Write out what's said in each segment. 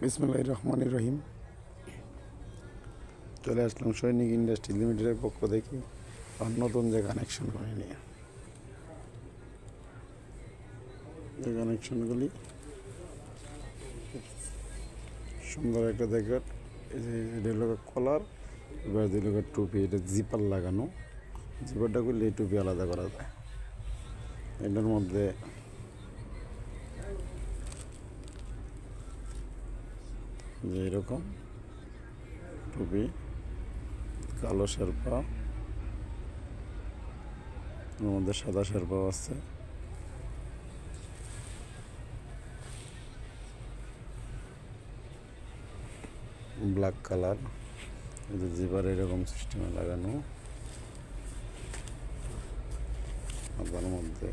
বিসমিল্লাহির রহমানির রহিম। চলে আসলাম সৈনিক ইন্ডাস্ট্রি লিমিটেডের পক্ষ থেকে আর নতুন যে কানেকশন করে নিয়ে যে কানেকশনগুলি সুন্দর একটা জায়গার এই যে কলার, এবার দিল টুপি, এটা জিপার লাগানো। জিপারটা করলে এই টুপি আলাদা করা যায়। এটার মধ্যে যে এরকম টুপি, কালো শেরপা, এর মধ্যে সাদা শেরপাও আছে। ব্ল্যাক কালার, এটা জিপার এরকম সিস্টেমে লাগানো। আবার মধ্যে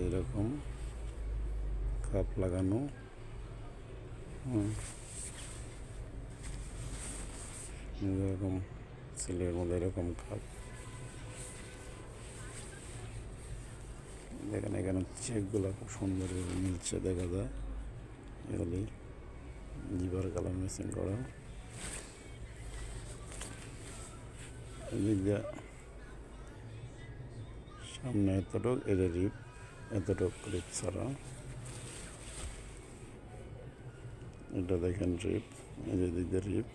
এরকম কাপ লাগানো। এরকম সিলের মধ্যে এরকম কাপ দেখেন, এখানে চেকগুলো খুব সুন্দর মিলছে, দেখা যায়। এগুলি জিপার কালার মেশিন করা। এদিক দিয়ে সামনে এতটুক, এটা রিপ, এতটুক রিপ ছাড়া। এটা দেখেন রিপ, এই যে দিক দিয়ে রিপ।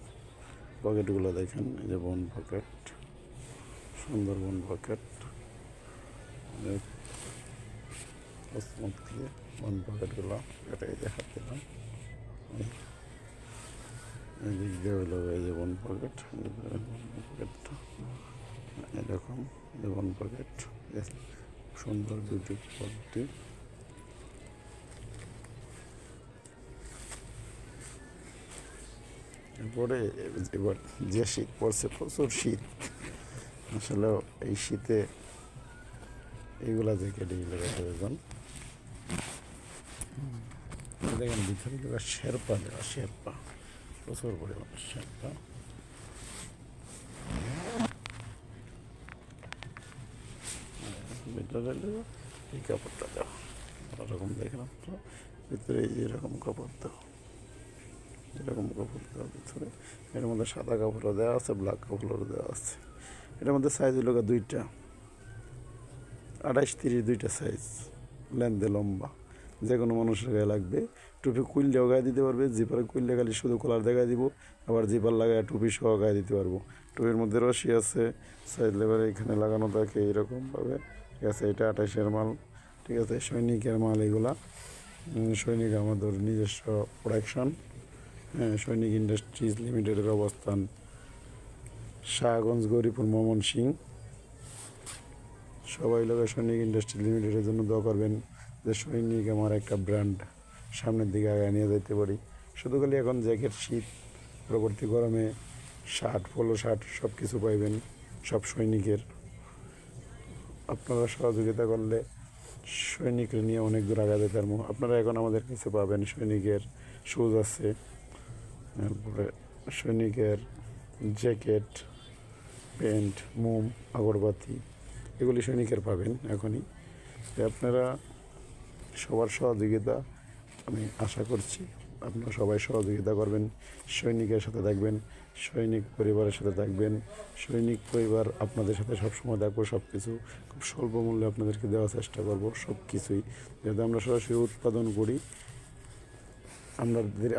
পকেটগুলো দেখেন, এই যে বন পকেট, সুন্দর বন পকেট। বন পকেটগুলো এটা এই যে হাত দিলাম, এই দিক দিয়ে হইল এই যে বন পকেট, পকেটটা এরকম বন পকেট, সুন্দর বিউটি কোয়ালিটি। এরপরে এবার যে শীত পড়ছে, প্রচুর শীত, আসলে এই শীতে এইগুলা থেকে দেখুন। দেখেন ভিতরে দেওয়া শেরপা, দেওয়া শেরপা, প্রচুর পরিমাণে শেরপা। ভিতরে এই কাপড়টা দেওয়া ওরকম দেখেন আপনারা, ভিতরে এই যে এরকম কাপড় দেওয়া, এরকম কাপড় দেওয়া ভিতরে। এর মধ্যে সাদা কাপড়ও দেওয়া আছে, ব্ল্যাক কাপড়ও দেওয়া আছে। এটার মধ্যে সাইজ হলো দুইটা, 28-30 দুইটা সাইজ, লেন্থে লম্বা। যে কোনো মানুষের গায়ে লাগবে। টুপি কুইললেও গায়ে দিতে পারবে, জিপারে কুইললে খালি শুধু কলার দেখায় দিব, আবার জিপার লাগায় টুপি সহ গায়ে দিতে পারবো। টুপির মধ্যে রশি আছে, সাইড লেবারে এখানে লাগানো থাকে এরকমভাবে, ঠিক আছে। এটা 28-এর মাল, ঠিক আছে, সৈনিকের মাল এগুলা। সৈনিক আমাদের নিজস্ব প্রোডাকশন। হ্যাঁ, সৈনিক ইন্ডাস্ট্রিজ লিমিটেডের অবস্থান শাহগঞ্জ, গৌরীপুর, ময়মনসিংহ। সবাই লোক সৈনিক ইন্ডাস্ট্রি লিমিটেডের জন্য দোয়া করবেন, যে সৈনিক আমার একটা ব্র্যান্ড সামনের দিকে আগে নিয়ে যেতে পারি। শুধু খালি এখন জ্যাকেট, শীত, পরবর্তী গরমে শার্ট, পোলো শার্ট সব কিছু পাইবেন সব সৈনিকের। আপনারা সহযোগিতা করলে সৈনিকের নিয়ে অনেক দূর আগাতে পারবো। আপনারা এখন আমাদের কাছে পাবেন সৈনিকের শুজ আছে, তারপরে সৈনিকের জ্যাকেট, প্যান্ট, মোম, আগরবাতি, এগুলি সৈনিকের পাবেন এখনই। আপনারা সবার সহযোগিতা আমি আশা করছি, আপনারা সবাই সহযোগিতা করবেন, সৈনিকের সাথে থাকবেন, সৈনিক পরিবারের সাথে থাকবেন। সৈনিক পরিবার আপনাদের সাথে সবসময় থাকবো। সব কিছু খুব স্বল্প মূল্যে আপনাদেরকে দেওয়ার চেষ্টা করব, সব কিছুই। যেহেতু আমরা সরাসরি উৎপাদন করি,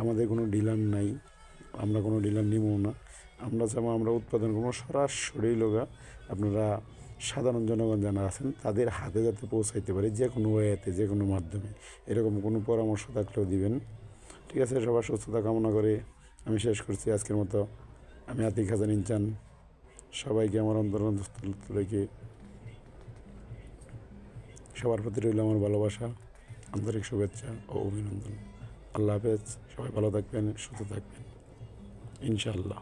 আমাদের কোনো ডিলার নাই, আমরা কোনো ডিলার নিবও না। আমরা যেমন আমরা উৎপাদন করবো সরাসরি লোকা আপনারা সাধারণ জনগণ যারা আছেন তাদের হাতে যাতে পৌঁছাইতে পারে, যে কোনো ওয়েতে, যে কোনো মাধ্যমে। এরকম কোনো পরামর্শ থাকলেও দিবেন, ঠিক আছে। সবার সুস্থতা কামনা করে আমি শেষ করছি আজকের মতো। আমি আতিক হাসান ইনচান, সবাইকে আমার অন্তরস্থল রেখে সবার প্রতি রইল আমার ভালোবাসা, আন্তরিক শুভেচ্ছা ও অভিনন্দন। আল্লাহ হাফেজ। সবাই ভালো থাকবেন, সুস্থ থাকবেন, ইনশাআল্লাহ।